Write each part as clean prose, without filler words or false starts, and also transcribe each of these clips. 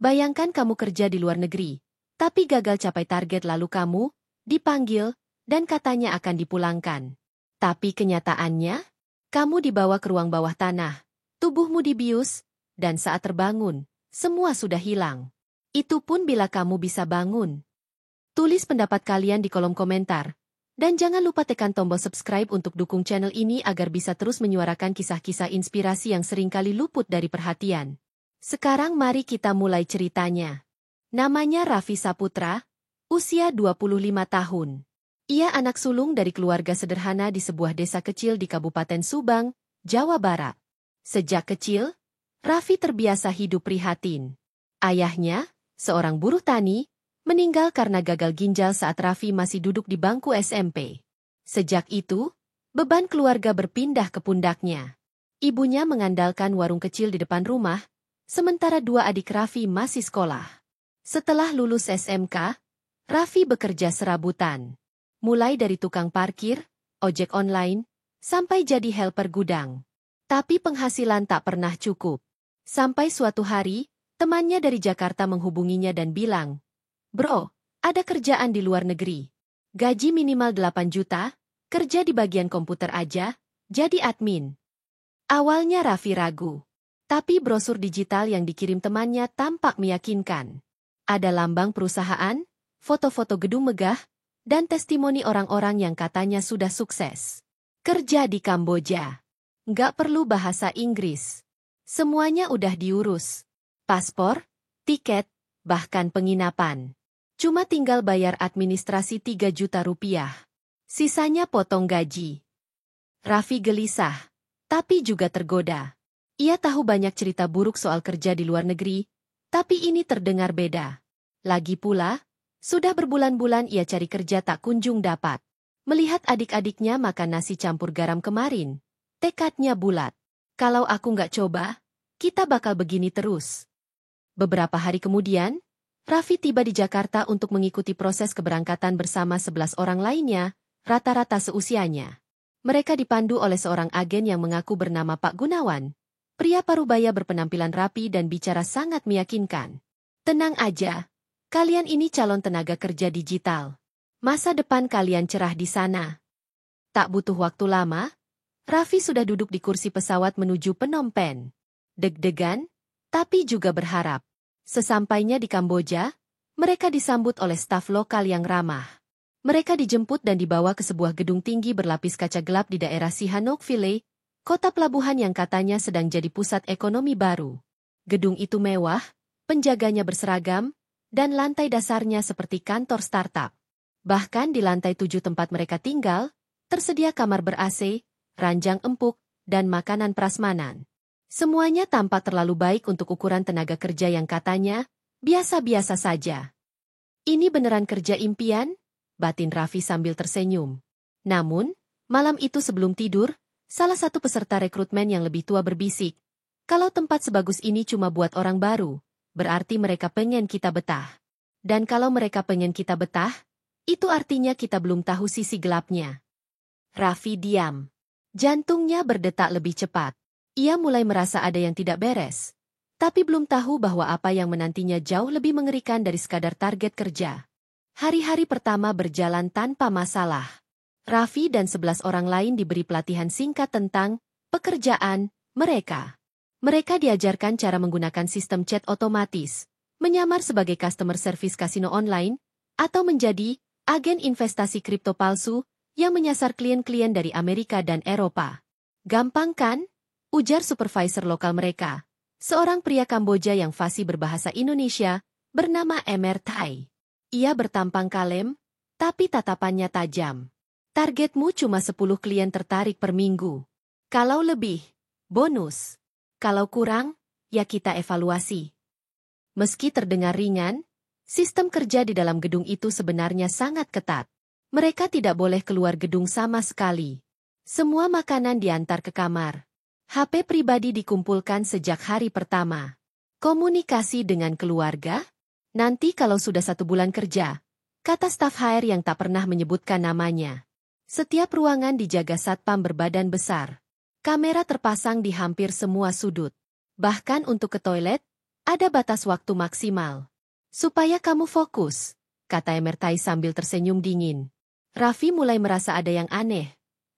Bayangkan kamu kerja di luar negeri, tapi gagal capai target lalu kamu dipanggil dan katanya akan dipulangkan. Tapi kenyataannya, kamu dibawa ke ruang bawah tanah, tubuhmu dibius, dan saat terbangun, semua sudah hilang. Itu pun bila kamu bisa bangun. Tulis pendapat kalian di kolom komentar. Dan jangan lupa tekan tombol subscribe untuk dukung channel ini agar bisa terus menyuarakan kisah-kisah inspirasi yang seringkali luput dari perhatian. Sekarang mari kita mulai ceritanya. Namanya Raffi Saputra, usia 25 tahun. Ia anak sulung dari keluarga sederhana di sebuah desa kecil di Kabupaten Subang, Jawa Barat. Sejak kecil, Raffi terbiasa hidup prihatin. Ayahnya, seorang buruh tani, meninggal karena gagal ginjal saat Raffi masih duduk di bangku SMP. Sejak itu, beban keluarga berpindah ke pundaknya. Ibunya mengandalkan warung kecil di depan rumah, sementara dua adik Raffi masih sekolah. Setelah lulus SMK, Raffi bekerja serabutan. Mulai dari tukang parkir, ojek online, sampai jadi helper gudang. Tapi penghasilan tak pernah cukup. Sampai suatu hari, temannya dari Jakarta menghubunginya dan bilang, "Bro, ada kerjaan di luar negeri. Gaji minimal 8 juta, kerja di bagian komputer aja, jadi admin." Awalnya Raffi ragu. Tapi brosur digital yang dikirim temannya tampak meyakinkan. Ada lambang perusahaan, foto-foto gedung megah, dan testimoni orang-orang yang katanya sudah sukses. Kerja di Kamboja. Nggak perlu bahasa Inggris. Semuanya udah diurus. Paspor, tiket, bahkan penginapan. Cuma tinggal bayar administrasi 3 juta rupiah. Sisanya potong gaji. Raffi gelisah, tapi juga tergoda. Ia tahu banyak cerita buruk soal kerja di luar negeri, tapi ini terdengar beda. Lagi pula, sudah berbulan-bulan ia cari kerja tak kunjung dapat. Melihat adik-adiknya makan nasi campur garam kemarin, tekadnya bulat. Kalau aku nggak coba, kita bakal begini terus. Beberapa hari kemudian, Raffi tiba di Jakarta untuk mengikuti proses keberangkatan bersama 11 orang lainnya, rata-rata seusianya. Mereka dipandu oleh seorang agen yang mengaku bernama Pak Gunawan. Pria parubaya berpenampilan rapi dan bicara sangat meyakinkan. "Tenang aja, kalian ini calon tenaga kerja digital. Masa depan kalian cerah di sana." Tak butuh waktu lama, Raffi sudah duduk di kursi pesawat menuju Phnom Penh. Deg-degan, tapi juga berharap. Sesampainya di Kamboja, mereka disambut oleh staf lokal yang ramah. Mereka dijemput dan dibawa ke sebuah gedung tinggi berlapis kaca gelap di daerah Sihanoukville, kota pelabuhan yang katanya sedang jadi pusat ekonomi baru. Gedung itu mewah, penjaganya berseragam, dan lantai dasarnya seperti kantor startup. Bahkan di lantai 7 tempat mereka tinggal, tersedia kamar ber-AC, ranjang empuk, dan makanan prasmanan. Semuanya tampak terlalu baik untuk ukuran tenaga kerja yang katanya biasa-biasa saja. "Ini beneran kerja impian?" batin Raffi sambil tersenyum. Namun, malam itu sebelum tidur, salah satu peserta rekrutmen yang lebih tua berbisik, "Kalau tempat sebagus ini cuma buat orang baru, berarti mereka pengen kita betah. Dan kalau mereka pengen kita betah, itu artinya kita belum tahu sisi gelapnya." Raffi diam. Jantungnya berdetak lebih cepat. Ia mulai merasa ada yang tidak beres. Tapi belum tahu bahwa apa yang menantinya jauh lebih mengerikan dari sekadar target kerja. Hari-hari pertama berjalan tanpa masalah. Raffi dan 11 orang lain diberi pelatihan singkat tentang pekerjaan mereka. Mereka diajarkan cara menggunakan sistem chat otomatis, menyamar sebagai customer service kasino online, atau menjadi agen investasi kripto palsu yang menyasar klien-klien dari Amerika dan Eropa. "Gampang kan?" ujar supervisor lokal mereka, seorang pria Kamboja yang fasih berbahasa Indonesia, bernama Emer Thai. Ia bertampang kalem, tapi tatapannya tajam. "Targetmu cuma 10 klien tertarik per minggu. Kalau lebih, bonus. Kalau kurang, ya kita evaluasi." Meski terdengar ringan, sistem kerja di dalam gedung itu sebenarnya sangat ketat. Mereka tidak boleh keluar gedung sama sekali. Semua makanan diantar ke kamar. HP pribadi dikumpulkan sejak hari pertama. Komunikasi dengan keluarga? Nanti kalau sudah 1 bulan kerja, kata staf HR yang tak pernah menyebutkan namanya. Setiap ruangan dijaga satpam berbadan besar. Kamera terpasang di hampir semua sudut. Bahkan untuk ke toilet, Ada batas waktu maksimal. Supaya kamu fokus, kata Emertai sambil tersenyum dingin. Raffi mulai merasa ada yang aneh.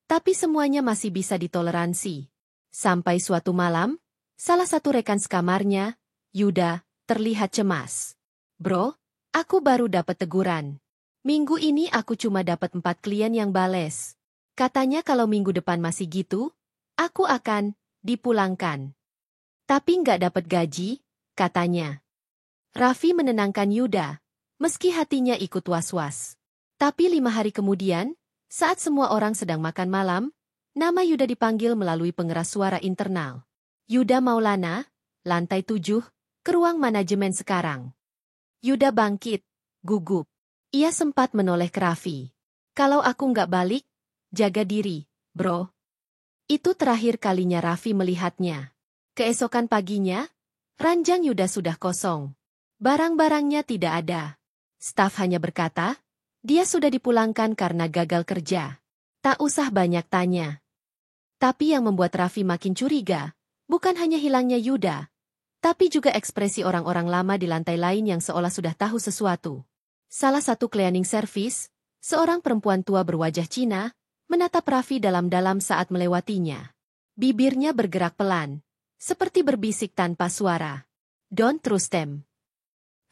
Tapi semuanya masih bisa ditoleransi. Sampai suatu malam, salah satu rekan sekamarnya, Yuda, terlihat cemas. Bro, aku baru dapat teguran. Minggu ini aku cuma dapat 4 klien yang bales. Katanya kalau minggu depan masih gitu, aku akan dipulangkan. Tapi nggak dapat gaji, katanya. Raffi menenangkan Yuda, meski hatinya ikut was-was. Tapi 5 hari kemudian, saat semua orang sedang makan malam, nama Yuda dipanggil melalui pengeras suara internal. Yuda Maulana, lantai 7, ke ruang manajemen sekarang. Yuda bangkit, gugup. Ia sempat menoleh ke Raffi. Kalau aku nggak balik, jaga diri, bro. Itu terakhir kalinya Raffi melihatnya. Keesokan paginya, ranjang Yuda sudah kosong. Barang-barangnya tidak ada. Staf hanya berkata, dia sudah dipulangkan karena gagal kerja. Tak usah banyak tanya. Tapi yang membuat Raffi makin curiga, bukan hanya hilangnya Yuda, tapi juga ekspresi orang-orang lama di lantai lain yang seolah sudah tahu sesuatu. Salah satu cleaning service, seorang perempuan tua berwajah Cina, menatap Raffi dalam-dalam saat melewatinya. Bibirnya bergerak pelan, seperti berbisik tanpa suara. Don't trust them.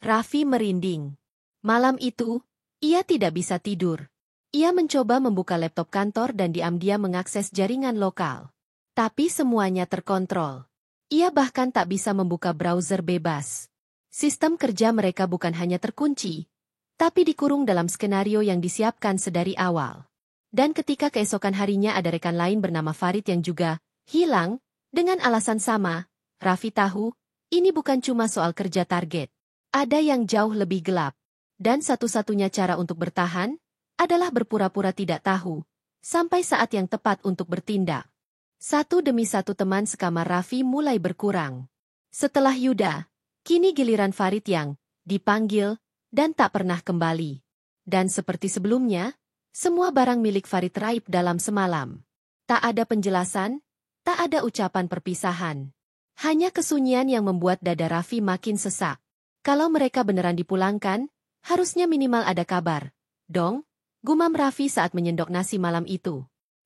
Raffi merinding. Malam itu, ia tidak bisa tidur. Ia mencoba membuka laptop kantor dan diam-diam mengakses jaringan lokal. Tapi semuanya terkontrol. Ia bahkan tak bisa membuka browser bebas. Sistem kerja mereka bukan hanya terkunci, tapi dikurung dalam skenario yang disiapkan sedari awal. Dan ketika keesokan harinya ada rekan lain bernama Farid yang juga hilang, dengan alasan sama, Raffi tahu, ini bukan cuma soal kerja target. Ada yang jauh lebih gelap. Dan satu-satunya cara untuk bertahan, adalah berpura-pura tidak tahu, sampai saat yang tepat untuk bertindak. Satu demi satu teman sekamar Raffi mulai berkurang. Setelah Yuda, kini giliran Farid yang dipanggil dan tak pernah kembali. Dan seperti sebelumnya, semua barang milik Farid raib dalam semalam. Tak ada penjelasan, tak ada ucapan perpisahan. Hanya kesunyian yang membuat dada Raffi makin sesak. Kalau mereka beneran dipulangkan, harusnya minimal ada kabar. Dong, gumam Raffi saat menyendok nasi malam itu.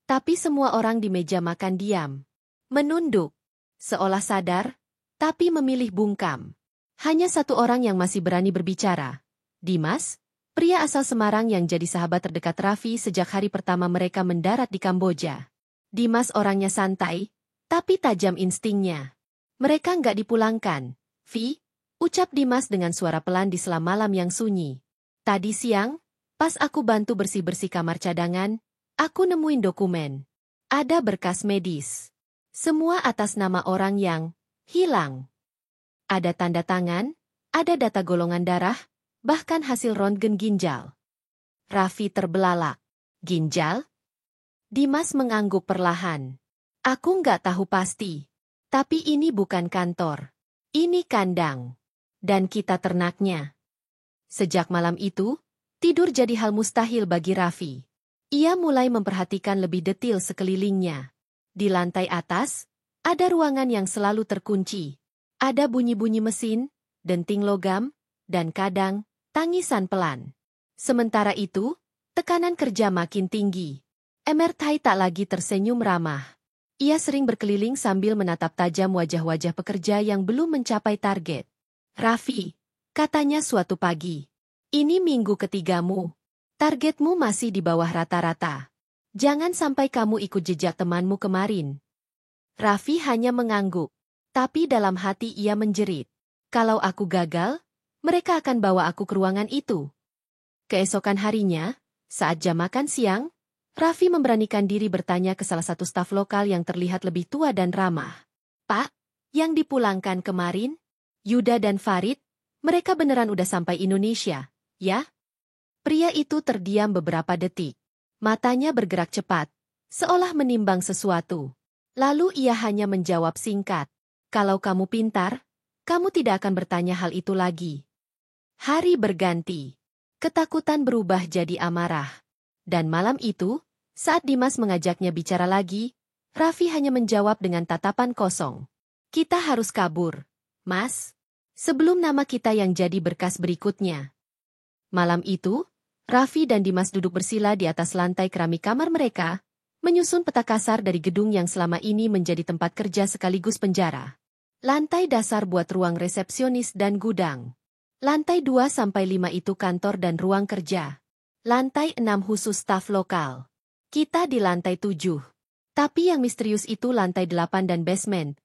Tapi semua orang di meja makan diam. Menunduk. Seolah sadar, tapi memilih bungkam. Hanya satu orang yang masih berani berbicara. Dimas, pria asal Semarang yang jadi sahabat terdekat Raffi sejak hari pertama mereka mendarat di Kamboja. Dimas orangnya santai, tapi tajam instingnya. Mereka nggak dipulangkan. Vi, ucap Dimas dengan suara pelan di sela malam yang sunyi. Tadi siang, pas aku bantu bersih-bersih kamar cadangan, aku nemuin dokumen. Ada berkas medis. Semua atas nama orang yang hilang. Ada tanda tangan, ada data golongan darah, bahkan hasil röntgen ginjal. Raffi terbelalak. Ginjal? Dimas mengangguk perlahan. Aku nggak tahu pasti. Tapi ini bukan kantor. Ini kandang. Dan kita ternaknya. Sejak malam itu, tidur jadi hal mustahil bagi Raffi. Ia mulai memperhatikan lebih detail sekelilingnya. Di lantai atas, ada ruangan yang selalu terkunci. Ada bunyi-bunyi mesin, denting logam, dan kadang, tangisan pelan. Sementara itu, tekanan kerja makin tinggi. Emertai tak lagi tersenyum ramah. Ia sering berkeliling sambil menatap tajam wajah-wajah pekerja yang belum mencapai target. Raffi, katanya suatu pagi. Ini minggu ketigamu. Targetmu masih di bawah rata-rata. Jangan sampai kamu ikut jejak temanmu kemarin. Raffi hanya mengangguk. Tapi dalam hati ia menjerit. Kalau aku gagal, mereka akan bawa aku ke ruangan itu. Keesokan harinya, saat jam makan siang, Raffi memberanikan diri bertanya ke salah satu staf lokal yang terlihat lebih tua dan ramah. Pak, yang dipulangkan kemarin? Yuda dan Farid, mereka beneran udah sampai Indonesia, ya? Pria itu terdiam beberapa detik. Matanya bergerak cepat, seolah menimbang sesuatu. Lalu ia hanya menjawab singkat. Kalau kamu pintar, kamu tidak akan bertanya hal itu lagi. Hari berganti. Ketakutan berubah jadi amarah. Dan malam itu, saat Dimas mengajaknya bicara lagi, Raffi hanya menjawab dengan tatapan kosong. Kita harus kabur, Mas. Sebelum nama kita yang jadi berkas berikutnya. Malam itu, Raffi dan Dimas duduk bersila di atas lantai keramik kamar mereka, menyusun peta kasar dari gedung yang selama ini menjadi tempat kerja sekaligus penjara. Lantai dasar buat ruang resepsionis dan gudang. Lantai 2-5 itu kantor dan ruang kerja. Lantai 6 khusus staf lokal. Kita di lantai 7. Tapi yang misterius itu lantai 8 dan basement.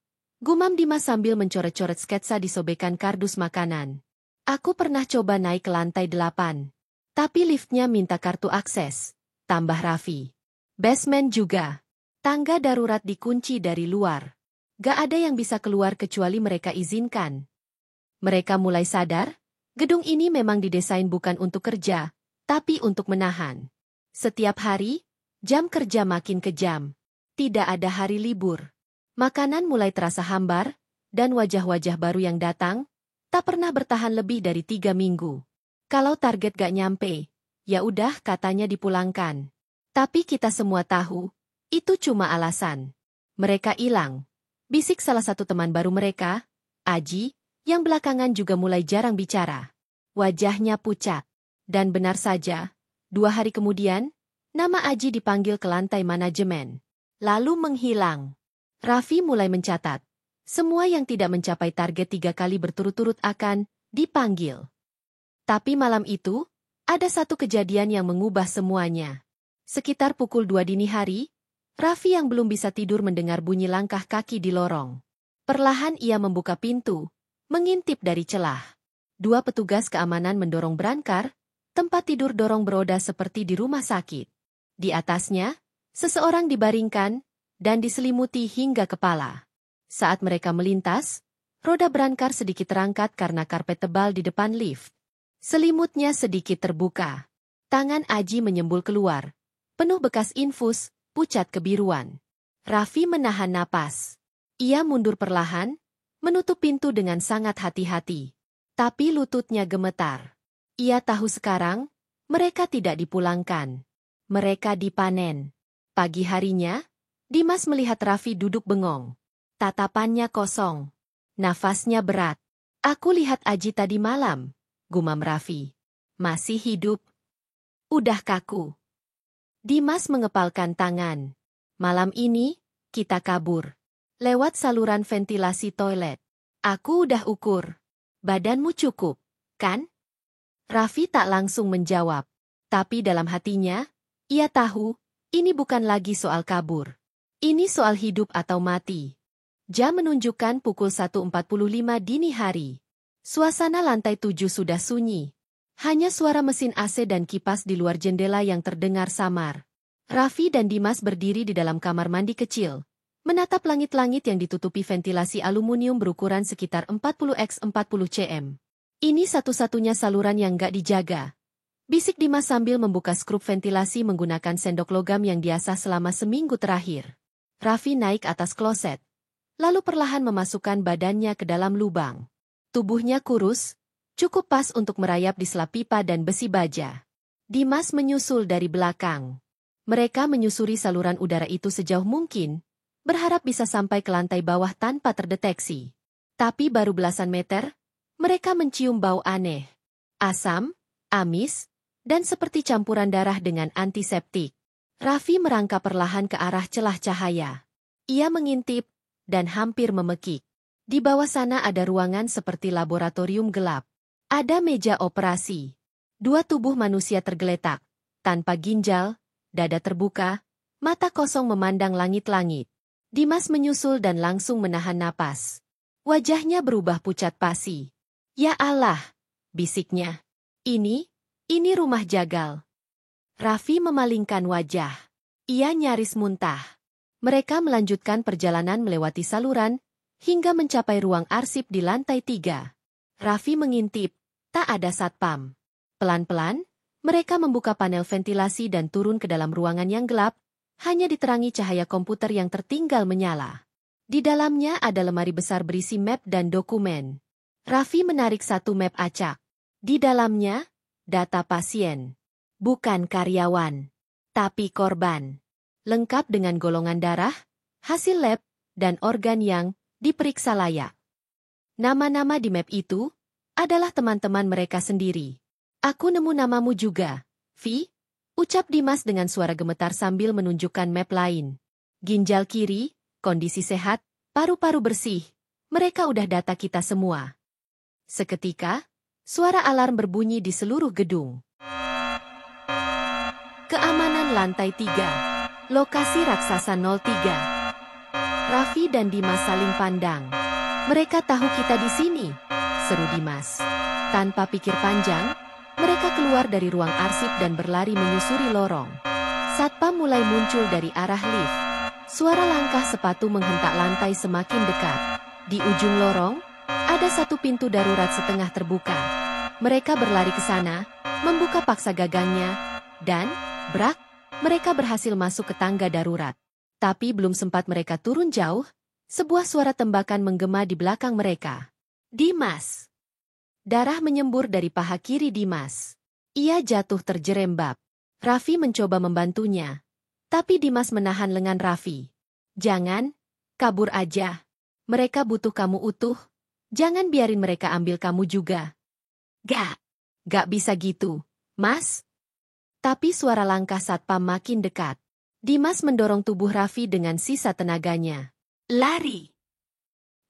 Gumam Dimas sambil mencoret-coret sketsa di sobekan kardus makanan. Aku pernah coba naik ke lantai 8. Tapi liftnya minta kartu akses. Tambah Raffi. Basement juga. Tangga darurat dikunci dari luar. Gak ada yang bisa keluar kecuali mereka izinkan. Mereka mulai sadar, gedung ini memang didesain bukan untuk kerja, tapi untuk menahan. Setiap hari, jam kerja makin kejam. Tidak ada hari libur. Makanan mulai terasa hambar, dan wajah-wajah baru yang datang, tak pernah bertahan lebih dari 3 minggu. Kalau target gak nyampe, ya udah katanya dipulangkan. Tapi kita semua tahu, itu cuma alasan. Mereka hilang. Bisik salah satu teman baru mereka, Aji, yang belakangan juga mulai jarang bicara. Wajahnya pucat. Dan benar saja, 2 hari kemudian, nama Aji dipanggil ke lantai manajemen. Lalu menghilang. Raffi mulai mencatat. Semua yang tidak mencapai target 3 kali berturut-turut akan dipanggil. Tapi malam itu, ada satu kejadian yang mengubah semuanya. Sekitar pukul 2 dini hari, Raffi yang belum bisa tidur mendengar bunyi langkah kaki di lorong. Perlahan ia membuka pintu, mengintip dari celah. 2 petugas keamanan mendorong berangkar, tempat tidur dorong beroda seperti di rumah sakit. Di atasnya, seseorang dibaringkan, dan diselimuti hingga kepala. Saat mereka melintas, roda berangkar sedikit terangkat karena karpet tebal di depan lift. Selimutnya sedikit terbuka. Tangan Aji menyembul keluar. Penuh bekas infus, pucat kebiruan. Raffi menahan napas. Ia mundur perlahan, menutup pintu dengan sangat hati-hati. Tapi lututnya gemetar. Ia tahu sekarang, mereka tidak dipulangkan. Mereka dipanen. Pagi harinya, Dimas melihat Raffi duduk bengong. Tatapannya kosong. Nafasnya berat. Aku lihat Aji tadi malam, gumam Raffi. Masih hidup. Udah kaku. Dimas mengepalkan tangan. Malam ini, kita kabur. Lewat saluran ventilasi toilet. Aku udah ukur. Badanmu cukup, kan? Raffi tak langsung menjawab. Tapi dalam hatinya, ia tahu, ini bukan lagi soal kabur. Ini soal hidup atau mati. Jam menunjukkan pukul 1.45 dini hari. Suasana lantai 7 sudah sunyi. Hanya suara mesin AC dan kipas di luar jendela yang terdengar samar. Raffi dan Dimas berdiri di dalam kamar mandi kecil, menatap langit-langit yang ditutupi ventilasi aluminium berukuran sekitar 40x40 cm. Ini satu-satunya saluran yang gak dijaga. Bisik Dimas sambil membuka skrup ventilasi menggunakan sendok logam yang biasa selama seminggu terakhir. Raffi naik atas kloset, lalu perlahan memasukkan badannya ke dalam lubang. Tubuhnya kurus, cukup pas untuk merayap di sela pipa dan besi baja. Dimas menyusul dari belakang. Mereka menyusuri saluran udara itu sejauh mungkin, berharap bisa sampai ke lantai bawah tanpa terdeteksi. Tapi baru belasan meter, mereka mencium bau aneh. Asam, amis, dan seperti campuran darah dengan antiseptik. Raffi merangkak perlahan ke arah celah cahaya. Ia mengintip, dan hampir memekik. Di bawah sana ada ruangan seperti laboratorium gelap. Ada meja operasi. 2 tubuh manusia tergeletak, tanpa ginjal, dada terbuka, mata kosong memandang langit-langit. Dimas menyusul dan langsung menahan napas. Wajahnya berubah pucat pasi. Ya Allah, bisiknya. Ini rumah jagal. Raffi memalingkan wajah. Ia nyaris muntah. Mereka melanjutkan perjalanan melewati saluran, hingga mencapai ruang arsip di lantai 3. Raffi mengintip, tak ada satpam. Pelan-pelan, mereka membuka panel ventilasi dan turun ke dalam ruangan yang gelap, hanya diterangi cahaya komputer yang tertinggal menyala. Di dalamnya ada lemari besar berisi map dan dokumen. Raffi menarik satu map acak. Di dalamnya, data pasien. Bukan karyawan, tapi korban. Lengkap dengan golongan darah, hasil lab, dan organ yang diperiksa layak. Nama-nama di map itu adalah teman-teman mereka sendiri. Aku nemu namamu juga, Vi, ucap Dimas dengan suara gemetar sambil menunjukkan map lain. Ginjal kiri, kondisi sehat, paru-paru bersih. Mereka udah data kita semua. Seketika, suara alarm berbunyi di seluruh gedung. Keamanan lantai 3. Lokasi raksasa 03. Raffi dan Dimas saling pandang. Mereka tahu kita di sini, seru Dimas. Tanpa pikir panjang, mereka keluar dari ruang arsip dan berlari menyusuri lorong. Satpam mulai muncul dari arah lift. Suara langkah sepatu menghentak lantai semakin dekat. Di ujung lorong, ada satu pintu darurat setengah terbuka. Mereka berlari ke sana, membuka paksa gagangnya, dan, brak, mereka berhasil masuk ke tangga darurat. Tapi belum sempat mereka turun jauh, sebuah suara tembakan menggema di belakang mereka. Dimas! Darah menyembur dari paha kiri Dimas. Ia jatuh terjerembab. Raffi mencoba membantunya. Tapi Dimas menahan lengan Raffi. Jangan, kabur aja. Mereka butuh kamu utuh. Jangan biarin mereka ambil kamu juga. Gak bisa gitu, Mas. Tapi suara langkah satpam makin dekat. Dimas mendorong tubuh Raffi dengan sisa tenaganya. Lari!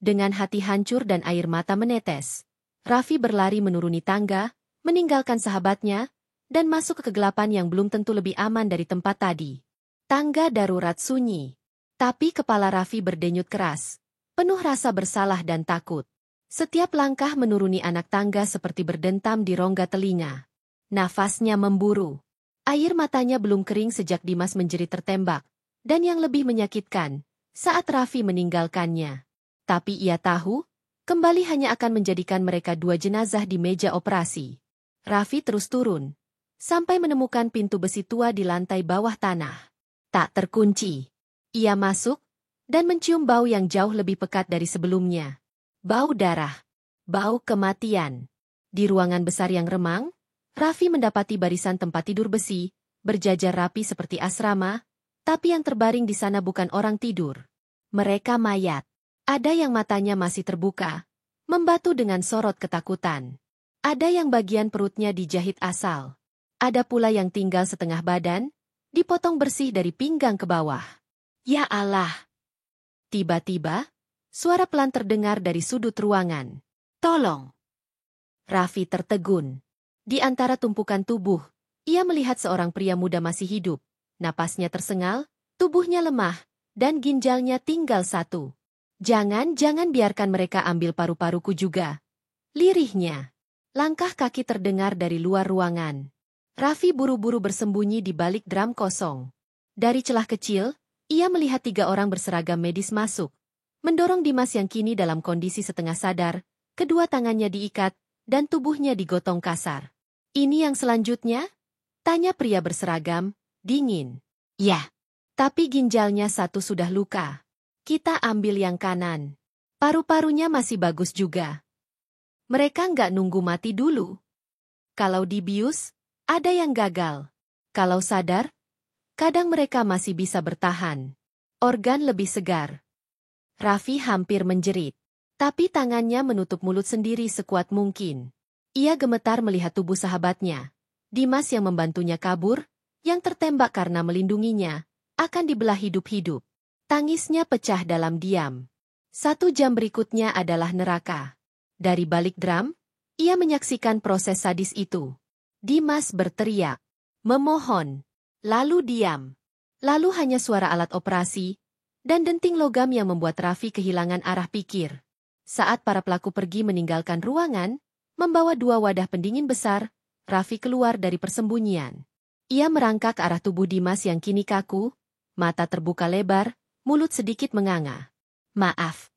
Dengan hati hancur dan air mata menetes, Raffi berlari menuruni tangga, meninggalkan sahabatnya, dan masuk ke kegelapan yang belum tentu lebih aman dari tempat tadi. Tangga darurat sunyi. Tapi kepala Raffi berdenyut keras, penuh rasa bersalah dan takut. Setiap langkah menuruni anak tangga seperti berdentam di rongga telinga. Nafasnya memburu. Air matanya belum kering sejak Dimas menjerit tertembak, dan yang lebih menyakitkan, saat Raffi meninggalkannya. Tapi ia tahu, kembali hanya akan menjadikan mereka dua jenazah di meja operasi. Raffi terus turun, sampai menemukan pintu besi tua di lantai bawah tanah. Tak terkunci. Ia masuk, dan mencium bau yang jauh lebih pekat dari sebelumnya. Bau darah. Bau kematian. Di ruangan besar yang remang, Raffi mendapati barisan tempat tidur besi, berjajar rapi seperti asrama, tapi yang terbaring di sana bukan orang tidur. Mereka mayat. Ada yang matanya masih terbuka, membatu dengan sorot ketakutan. Ada yang bagian perutnya dijahit asal. Ada pula yang tinggal setengah badan, dipotong bersih dari pinggang ke bawah. Ya Allah! Tiba-tiba, suara pelan terdengar dari sudut ruangan. Tolong! Raffi tertegun. Di antara tumpukan tubuh, ia melihat seorang pria muda masih hidup. Napasnya tersengal, tubuhnya lemah, dan ginjalnya tinggal satu. Jangan biarkan mereka ambil paru-paruku juga. Lirihnya. Langkah kaki terdengar dari luar ruangan. Raffi buru-buru bersembunyi di balik drum kosong. Dari celah kecil, ia melihat 3 orang berseragam medis masuk. Mendorong Dimas yang kini dalam kondisi setengah sadar, kedua tangannya diikat, dan tubuhnya digotong kasar. Ini yang selanjutnya? Tanya pria berseragam, dingin. Ya. Tapi ginjalnya satu sudah luka. Kita ambil yang kanan. Paru-parunya masih bagus juga. Mereka nggak nunggu mati dulu. Kalau dibius, ada yang gagal. Kalau sadar, kadang mereka masih bisa bertahan. Organ lebih segar. Raffi hampir menjerit. Tapi tangannya menutup mulut sendiri sekuat mungkin. Ia gemetar melihat tubuh sahabatnya. Dimas yang membantunya kabur, yang tertembak karena melindunginya, akan dibelah hidup-hidup. Tangisnya pecah dalam diam. 1 jam berikutnya adalah neraka. Dari balik drum, ia menyaksikan proses sadis itu. Dimas berteriak, memohon, lalu diam. Lalu hanya suara alat operasi, dan denting logam yang membuat Raffi kehilangan arah pikir. Saat para pelaku pergi meninggalkan ruangan, membawa 2 wadah pendingin besar, Raffi keluar dari persembunyian. Ia merangkak ke arah tubuh Dimas yang kini kaku, mata terbuka lebar, mulut sedikit menganga. Maaf,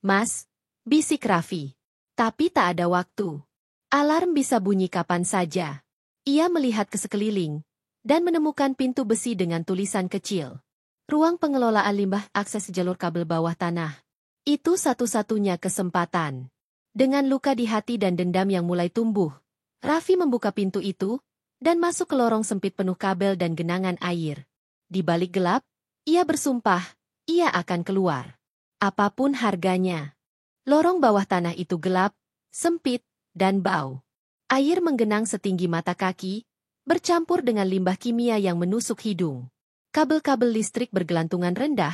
Mas, bisik Raffi. Tapi tak ada waktu. Alarm bisa bunyi kapan saja. Ia melihat ke sekeliling, dan menemukan pintu besi dengan tulisan kecil. Ruang pengelolaan limbah akses jalur kabel bawah tanah. Itu satu-satunya kesempatan. Dengan luka di hati dan dendam yang mulai tumbuh, Raffi membuka pintu itu, dan masuk ke lorong sempit penuh kabel dan genangan air. Di balik gelap, ia bersumpah, ia akan keluar. Apapun harganya. Lorong bawah tanah itu gelap, sempit, dan bau. Air menggenang setinggi mata kaki, bercampur dengan limbah kimia yang menusuk hidung. Kabel-kabel listrik bergelantungan rendah,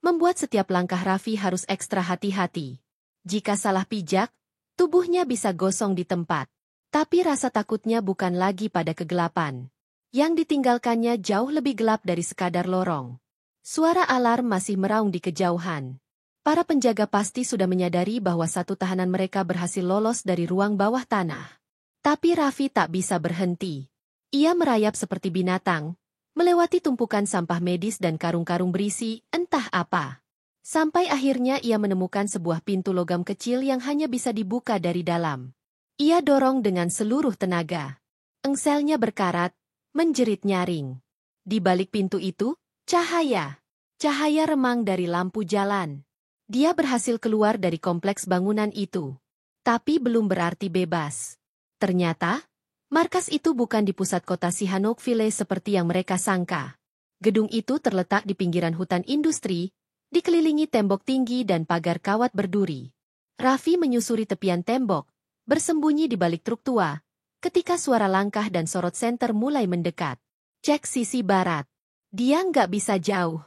membuat setiap langkah Raffi harus ekstra hati-hati. Jika salah pijak, tubuhnya bisa gosong di tempat. Tapi rasa takutnya bukan lagi pada kegelapan. Yang ditinggalkannya jauh lebih gelap dari sekadar lorong. Suara alarm masih meraung di kejauhan. Para penjaga pasti sudah menyadari bahwa satu tahanan mereka berhasil lolos dari ruang bawah tanah. Tapi Raffi tak bisa berhenti. Ia merayap seperti binatang, melewati tumpukan sampah medis dan karung-karung berisi entah apa. Sampai akhirnya ia menemukan sebuah pintu logam kecil yang hanya bisa dibuka dari dalam. Ia dorong dengan seluruh tenaga. Engselnya berkarat, menjerit nyaring. Di balik pintu itu, cahaya. Cahaya remang dari lampu jalan. Dia berhasil keluar dari kompleks bangunan itu. Tapi belum berarti bebas. Ternyata, markas itu bukan di pusat kota Sihanoukville seperti yang mereka sangka. Gedung itu terletak di pinggiran hutan industri, dikelilingi tembok tinggi dan pagar kawat berduri. Raffi menyusuri tepian tembok, bersembunyi di balik truk tua, ketika suara langkah dan sorot senter mulai mendekat. Cek sisi barat. Dia nggak bisa jauh.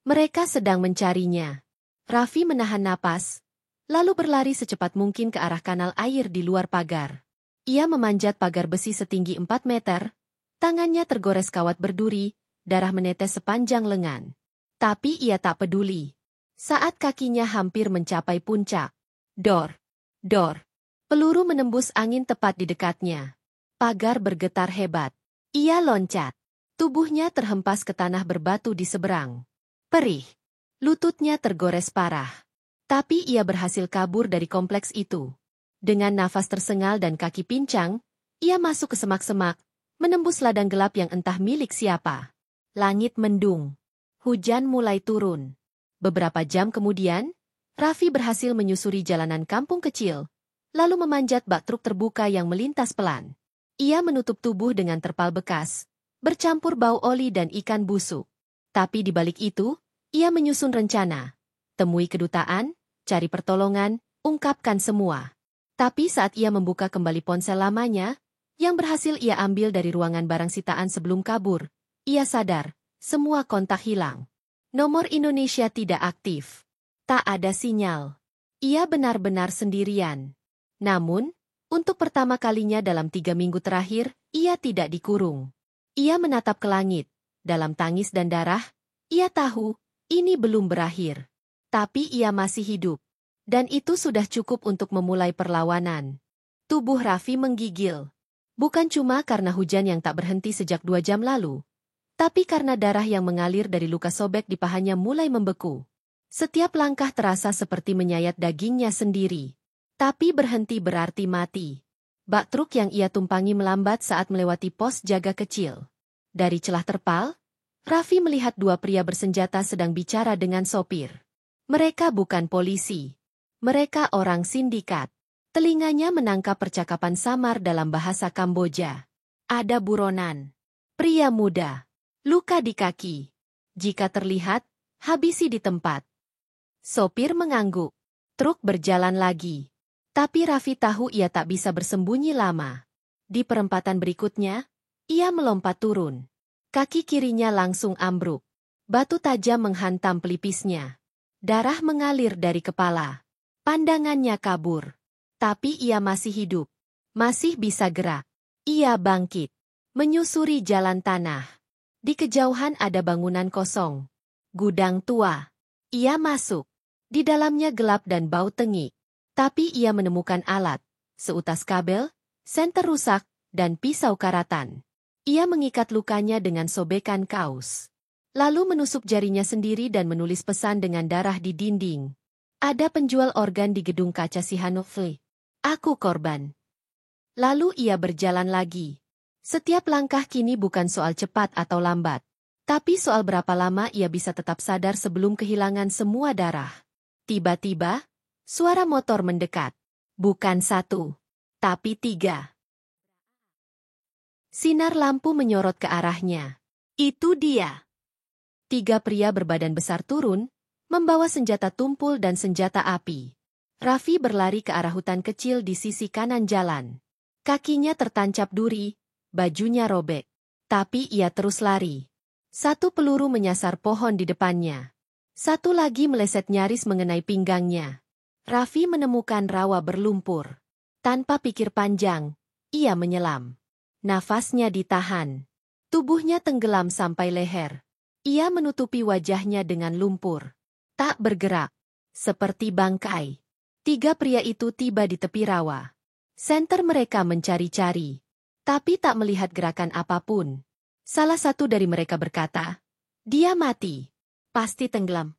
Mereka sedang mencarinya. Raffi menahan napas, lalu berlari secepat mungkin ke arah kanal air di luar pagar. Ia memanjat pagar besi setinggi 4 meter, tangannya tergores kawat berduri, darah menetes sepanjang lengan. Tapi ia tak peduli. Saat kakinya hampir mencapai puncak. Dor! Dor! Peluru menembus angin tepat di dekatnya. Pagar bergetar hebat. Ia loncat. Tubuhnya terhempas ke tanah berbatu di seberang. Perih. Lututnya tergores parah. Tapi ia berhasil kabur dari kompleks itu. Dengan nafas tersengal dan kaki pincang, ia masuk ke semak-semak, menembus ladang gelap yang entah milik siapa. Langit mendung. Hujan mulai turun. Beberapa jam kemudian, Raffi berhasil menyusuri jalanan kampung kecil, lalu memanjat bak truk terbuka yang melintas pelan. Ia menutup tubuh dengan terpal bekas, bercampur bau oli dan ikan busuk. Tapi di balik itu, ia menyusun rencana. Temui kedutaan, cari pertolongan, ungkapkan semua. Tapi saat ia membuka kembali ponsel lamanya, yang berhasil ia ambil dari ruangan barang sitaan sebelum kabur, ia sadar, semua kontak hilang. Nomor Indonesia tidak aktif. Tak ada sinyal. Ia benar-benar sendirian. Namun, untuk pertama kalinya dalam 3 minggu terakhir, ia tidak dikurung. Ia menatap ke langit. Dalam tangis dan darah, ia tahu, ini belum berakhir. Tapi ia masih hidup. Dan itu sudah cukup untuk memulai perlawanan. Tubuh Raffi menggigil. Bukan cuma karena hujan yang tak berhenti sejak 2 jam lalu, tapi karena darah yang mengalir dari luka sobek di pahanya mulai membeku. Setiap langkah terasa seperti menyayat dagingnya sendiri. Tapi berhenti berarti mati. Bak truk yang ia tumpangi melambat saat melewati pos jaga kecil. Dari celah terpal, Raffi melihat 2 pria bersenjata sedang bicara dengan sopir. Mereka bukan polisi. Mereka orang sindikat. Telinganya menangkap percakapan samar dalam bahasa Kamboja. Ada buronan. Pria muda. Luka di kaki. Jika terlihat, habisi di tempat. Sopir mengangguk. Truk berjalan lagi. Tapi Raffi tahu ia tak bisa bersembunyi lama. Di perempatan berikutnya, ia melompat turun. Kaki kirinya langsung ambruk. Batu tajam menghantam pelipisnya. Darah mengalir dari kepala. Pandangannya kabur. Tapi ia masih hidup. Masih bisa gerak. Ia bangkit. Menyusuri jalan tanah. Di kejauhan ada bangunan kosong. Gudang tua. Ia masuk. Di dalamnya gelap dan bau tengik. Tapi ia menemukan alat, seutas kabel, senter rusak, dan pisau karatan. Ia mengikat lukanya dengan sobekan kaus. Lalu menusuk jarinya sendiri dan menulis pesan dengan darah di dinding. Ada penjual organ di gedung kaca Sihanoukville. Aku korban. Lalu ia berjalan lagi. Setiap langkah kini bukan soal cepat atau lambat, tapi soal berapa lama ia bisa tetap sadar sebelum kehilangan semua darah. Tiba-tiba, suara motor mendekat. Bukan 1, tapi 3. Sinar lampu menyorot ke arahnya. Itu dia. 3 pria berbadan besar turun, membawa senjata tumpul dan senjata api. Raffi berlari ke arah hutan kecil di sisi kanan jalan. Kakinya tertancap duri, bajunya robek. Tapi ia terus lari. Satu peluru menyasar pohon di depannya. Satu lagi meleset nyaris mengenai pinggangnya. Raffi menemukan rawa berlumpur. Tanpa pikir panjang, ia menyelam. Nafasnya ditahan. Tubuhnya tenggelam sampai leher. Ia menutupi wajahnya dengan lumpur. Tak bergerak. Seperti bangkai. 3 pria itu tiba di tepi rawa. Senter mereka mencari-cari. Tapi tak melihat gerakan apapun. Salah satu dari mereka berkata, "Dia mati. Pasti tenggelam."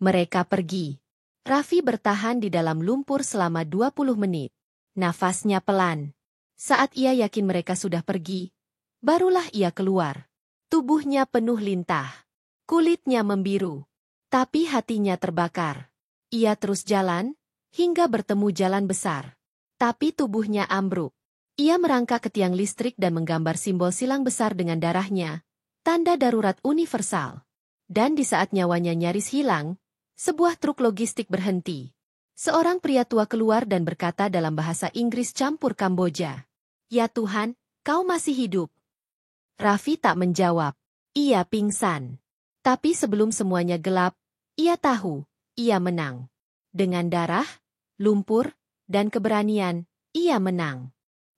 Mereka pergi. Raffi bertahan di dalam lumpur selama 20 menit. Nafasnya pelan. Saat ia yakin mereka sudah pergi, barulah ia keluar. Tubuhnya penuh lintah. Kulitnya membiru. Tapi hatinya terbakar. Ia terus jalan, hingga bertemu jalan besar. Tapi tubuhnya ambruk. Ia merangkak ke tiang listrik dan menggambar simbol silang besar dengan darahnya, tanda darurat universal. Dan di saat nyawanya nyaris hilang, sebuah truk logistik berhenti. Seorang pria tua keluar dan berkata dalam bahasa Inggris campur Kamboja, "Ya Tuhan, kau masih hidup." Raffi tak menjawab. Ia pingsan. Tapi sebelum semuanya gelap, ia tahu, ia menang. Dengan darah, lumpur, dan keberanian, ia menang.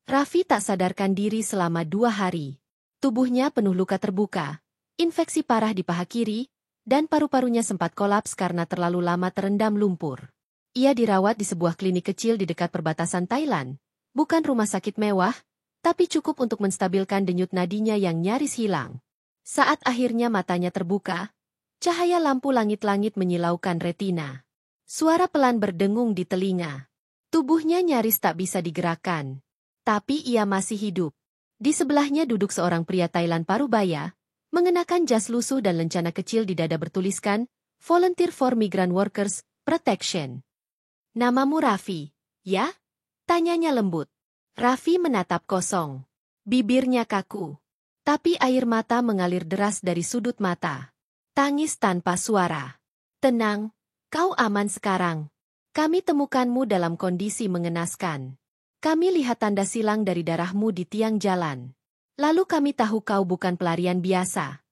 Raffi tak sadarkan diri selama 2 hari. Tubuhnya penuh luka terbuka, infeksi parah di paha kiri, dan paru-parunya sempat kolaps karena terlalu lama terendam lumpur. Ia dirawat di sebuah klinik kecil di dekat perbatasan Thailand, bukan rumah sakit mewah, tapi cukup untuk menstabilkan denyut nadinya yang nyaris hilang. Saat akhirnya matanya terbuka, cahaya lampu langit-langit menyilaukan retina. Suara pelan berdengung di telinga. Tubuhnya nyaris tak bisa digerakkan. Tapi ia masih hidup. Di sebelahnya duduk seorang pria Thailand parubaya, mengenakan jas lusuh dan lencana kecil di dada bertuliskan, "Volunteer for Migrant Workers, Protection." "Namamu Raffi, ya?" tanyanya lembut. Raffi menatap kosong. Bibirnya kaku. Tapi air mata mengalir deras dari sudut mata. Tangis tanpa suara. "Tenang. Kau aman sekarang. Kami temukanmu dalam kondisi mengenaskan. Kami lihat tanda silang dari darahmu di tiang jalan. Lalu kami tahu kau bukan pelarian biasa."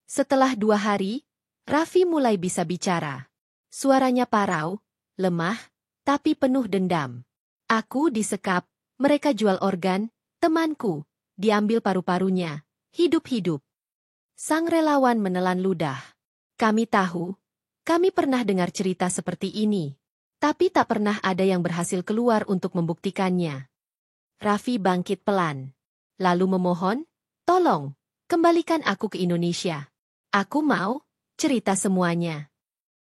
Setelah 2 hari, Raffi mulai bisa bicara. Suaranya parau, lemah, tapi penuh dendam. "Aku disekap, mereka jual organ, temanku, diambil paru-parunya, hidup-hidup." Sang relawan menelan ludah. "Kami tahu. Kami pernah dengar cerita seperti ini, tapi tak pernah ada yang berhasil keluar untuk membuktikannya." Raffi bangkit pelan, lalu memohon, "Tolong, kembalikan aku ke Indonesia. Aku mau cerita semuanya."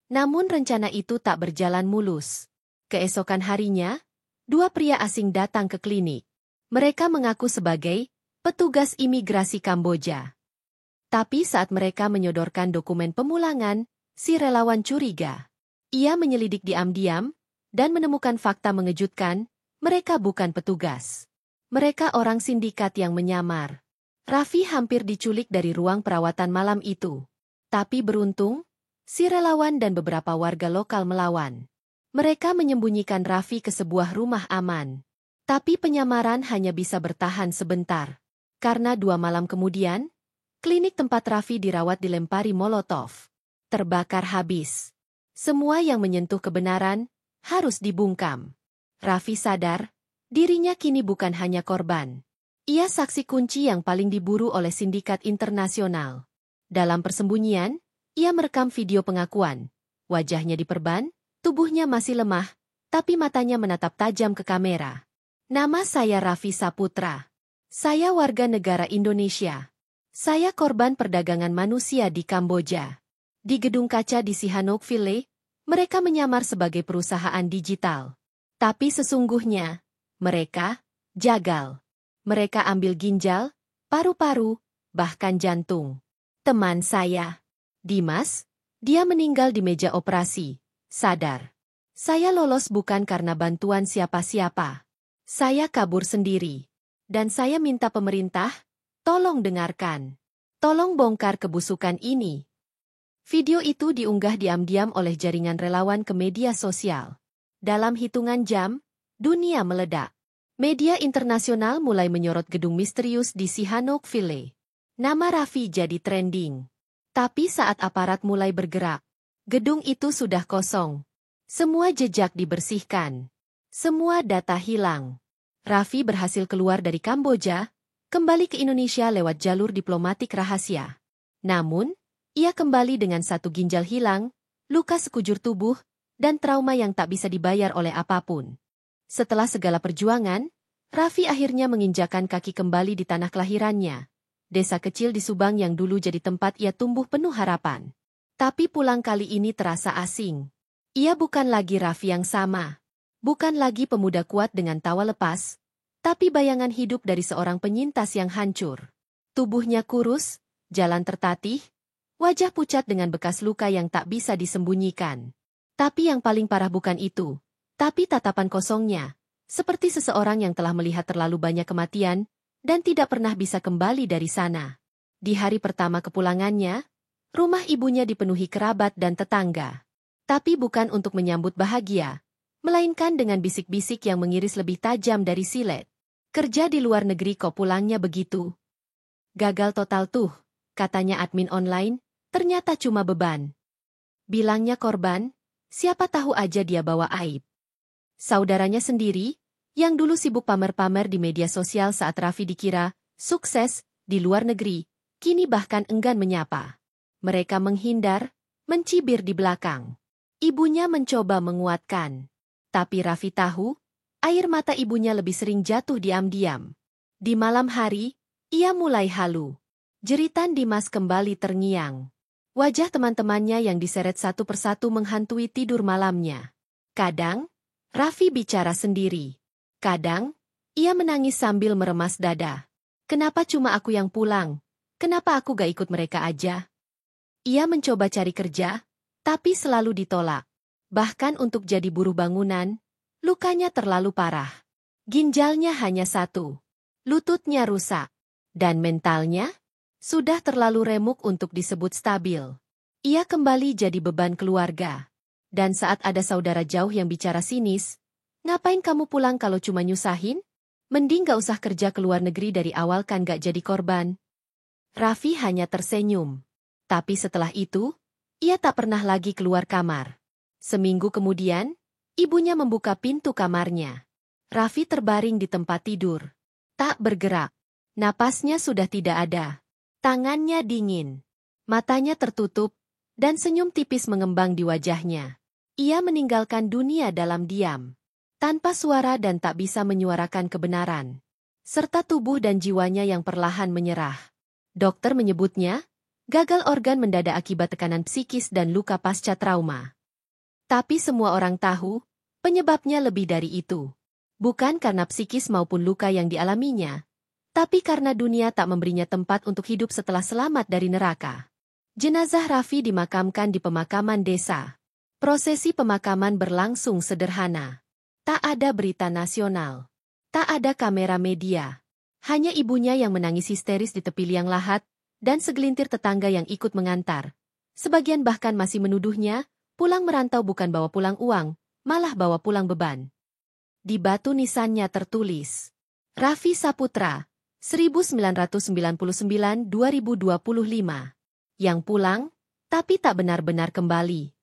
Namun rencana itu tak berjalan mulus. Keesokan harinya, 2 pria asing datang ke klinik. Mereka mengaku sebagai petugas imigrasi Kamboja. Tapi saat mereka menyodorkan dokumen pemulangan, si relawan curiga. Ia menyelidik diam-diam, dan menemukan fakta mengejutkan, mereka bukan petugas. Mereka orang sindikat yang menyamar. Raffi hampir diculik dari ruang perawatan malam itu. Tapi beruntung, si relawan dan beberapa warga lokal melawan. Mereka menyembunyikan Raffi ke sebuah rumah aman. Tapi penyamaran hanya bisa bertahan sebentar. Karena 2 malam kemudian, klinik tempat Raffi dirawat dilempari molotov. Terbakar habis. Semua yang menyentuh kebenaran harus dibungkam. Raffi sadar, dirinya kini bukan hanya korban. Ia saksi kunci yang paling diburu oleh sindikat internasional. Dalam persembunyian, ia merekam video pengakuan. Wajahnya diperban, tubuhnya masih lemah, tapi matanya menatap tajam ke kamera. "Nama saya Raffi Saputra. Saya warga negara Indonesia. Saya korban perdagangan manusia di Kamboja." Di gedung kaca di Sihanoukville, mereka menyamar sebagai perusahaan digital. Tapi sesungguhnya, mereka jagal. Mereka ambil ginjal, paru-paru, bahkan jantung. Teman saya, Dimas, dia meninggal di meja operasi. Sadar. Saya lolos bukan karena bantuan siapa-siapa. Saya kabur sendiri. Dan saya minta pemerintah, tolong dengarkan. Tolong bongkar kebusukan ini. Video itu diunggah diam-diam oleh jaringan relawan ke media sosial. Dalam hitungan jam, dunia meledak. Media internasional mulai menyorot gedung misterius di Sihanoukville. Nama Raffi jadi trending. Tapi saat aparat mulai bergerak, gedung itu sudah kosong. Semua jejak dibersihkan. Semua data hilang. Raffi berhasil keluar dari Kamboja, kembali ke Indonesia lewat jalur diplomatik rahasia. Namun, ia kembali dengan satu ginjal hilang, luka sekujur tubuh, dan trauma yang tak bisa dibayar oleh apapun. Setelah segala perjuangan, Raffi akhirnya menginjakan kaki kembali di tanah kelahirannya. Desa kecil di Subang yang dulu jadi tempat ia tumbuh penuh harapan. Tapi pulang kali ini terasa asing. Ia bukan lagi Raffi yang sama. Bukan lagi pemuda kuat dengan tawa lepas, tapi bayangan hidup dari seorang penyintas yang hancur. Tubuhnya kurus, jalan tertatih, wajah pucat dengan bekas luka yang tak bisa disembunyikan. Tapi yang paling parah bukan itu, tapi tatapan kosongnya, seperti seseorang yang telah melihat terlalu banyak kematian, dan tidak pernah bisa kembali dari sana. Di hari pertama kepulangannya, rumah ibunya dipenuhi kerabat dan tetangga. Tapi bukan untuk menyambut bahagia, melainkan dengan bisik-bisik yang mengiris lebih tajam dari silet. Kerja di luar negeri kok pulangnya begitu? Gagal total tuh, katanya admin online, ternyata cuma beban. Bilangnya korban, siapa tahu aja dia bawa aib. Saudaranya sendiri, yang dulu sibuk pamer-pamer di media sosial saat Raffi dikira sukses di luar negeri, kini bahkan enggan menyapa. Mereka menghindar, mencibir di belakang. Ibunya mencoba menguatkan. Tapi Raffi tahu, air mata ibunya lebih sering jatuh diam-diam. Di malam hari, ia mulai halu. Jeritan Dimas kembali terngiang. Wajah teman-temannya yang diseret satu persatu menghantui tidur malamnya. Kadang, Raffi bicara sendiri. Kadang, ia menangis sambil meremas dada. Kenapa cuma aku yang pulang? Kenapa aku gak ikut mereka aja? Ia mencoba cari kerja, tapi selalu ditolak. Bahkan untuk jadi buruh bangunan, lukanya terlalu parah. Ginjalnya hanya satu. Lututnya rusak. Dan mentalnya sudah terlalu remuk untuk disebut stabil. Ia kembali jadi beban keluarga. Dan saat ada saudara jauh yang bicara sinis, ngapain kamu pulang kalau cuma nyusahin? Mending gak usah kerja ke luar negeri dari awal kan gak jadi korban. Raffi hanya tersenyum. Tapi setelah itu, ia tak pernah lagi keluar kamar. Seminggu kemudian, ibunya membuka pintu kamarnya. Raffi terbaring di tempat tidur. Tak bergerak. Napasnya sudah tidak ada. Tangannya dingin. Matanya tertutup, dan senyum tipis mengembang di wajahnya. Ia meninggalkan dunia dalam diam. Tanpa suara dan tak bisa menyuarakan kebenaran. Serta tubuh dan jiwanya yang perlahan menyerah. Dokter menyebutnya, gagal organ mendadak akibat tekanan psikis dan luka pasca trauma. Tapi semua orang tahu, penyebabnya lebih dari itu. Bukan karena psikis maupun luka yang dialaminya, tapi karena dunia tak memberinya tempat untuk hidup setelah selamat dari neraka. Jenazah Raffi dimakamkan di pemakaman desa. Prosesi pemakaman berlangsung sederhana. Tak ada berita nasional. Tak ada kamera media. Hanya ibunya yang menangis histeris di tepi liang lahat, dan segelintir tetangga yang ikut mengantar. Sebagian bahkan masih menuduhnya, pulang merantau bukan bawa pulang uang, malah bawa pulang beban. Di batu nisannya tertulis, Raffi Saputra, 1999-2025. Yang pulang, tapi tak benar-benar kembali.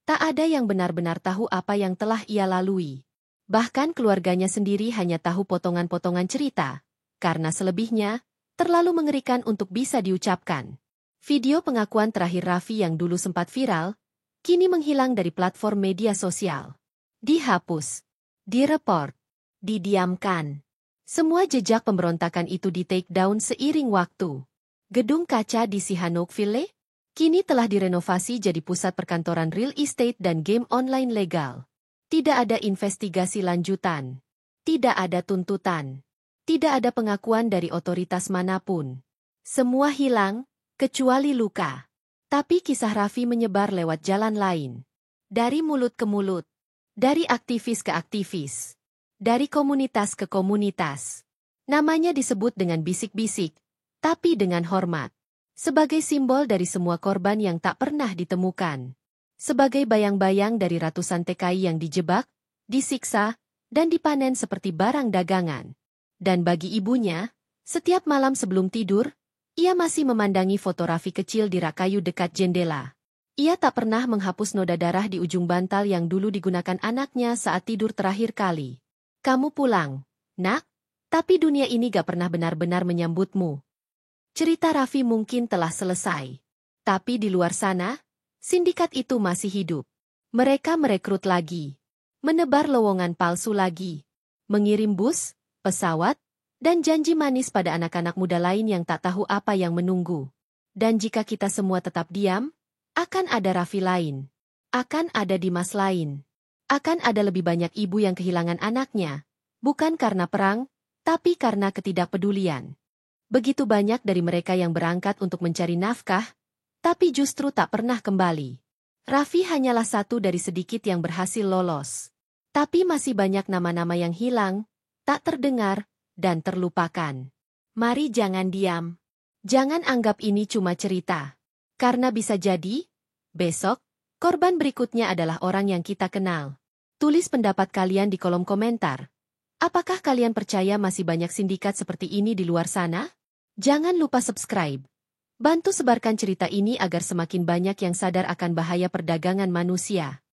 Tak ada yang benar-benar tahu apa yang telah ia lalui. Bahkan keluarganya sendiri hanya tahu potongan-potongan cerita, karena selebihnya, terlalu mengerikan untuk bisa diucapkan. Video pengakuan terakhir Raffi yang dulu sempat viral, kini menghilang dari platform media sosial. Dihapus, direport, didiamkan. Semua jejak pemberontakan itu di-take down seiring waktu. Gedung kaca di Sihanoukville kini telah direnovasi jadi pusat perkantoran real estate dan game online legal. Tidak ada investigasi lanjutan. Tidak ada tuntutan. Tidak ada pengakuan dari otoritas manapun. Semua hilang, kecuali luka. Tapi kisah Raffi menyebar lewat jalan lain. Dari mulut ke mulut. Dari aktivis ke aktivis. Dari komunitas ke komunitas. Namanya disebut dengan bisik-bisik, tapi dengan hormat. Sebagai simbol dari semua korban yang tak pernah ditemukan. Sebagai bayang-bayang dari ratusan TKI yang dijebak, disiksa, dan dipanen seperti barang dagangan. Dan bagi ibunya, setiap malam sebelum tidur, ia masih memandangi foto Raffi kecil di rak kayu dekat jendela. Ia tak pernah menghapus noda darah di ujung bantal yang dulu digunakan anaknya saat tidur terakhir kali. Kamu pulang, nak, tapi dunia ini gak pernah benar-benar menyambutmu. Cerita Raffi mungkin telah selesai. Tapi di luar sana, sindikat itu masih hidup. Mereka merekrut lagi, menebar lowongan palsu lagi, mengirim bus, pesawat, dan janji manis pada anak-anak muda lain yang tak tahu apa yang menunggu. Dan jika kita semua tetap diam, akan ada Raffi lain. Akan ada Dimas lain. Akan ada lebih banyak ibu yang kehilangan anaknya, bukan karena perang, tapi karena ketidakpedulian. Begitu banyak dari mereka yang berangkat untuk mencari nafkah, tapi justru tak pernah kembali. Raffi hanyalah satu dari sedikit yang berhasil lolos. Tapi masih banyak nama-nama yang hilang, tak terdengar, dan terlupakan. Mari jangan diam. Jangan anggap ini cuma cerita. Karena bisa jadi, besok, korban berikutnya adalah orang yang kita kenal. Tulis pendapat kalian di kolom komentar. Apakah kalian percaya masih banyak sindikat seperti ini di luar sana? Jangan lupa subscribe. Bantu sebarkan cerita ini agar semakin banyak yang sadar akan bahaya perdagangan manusia.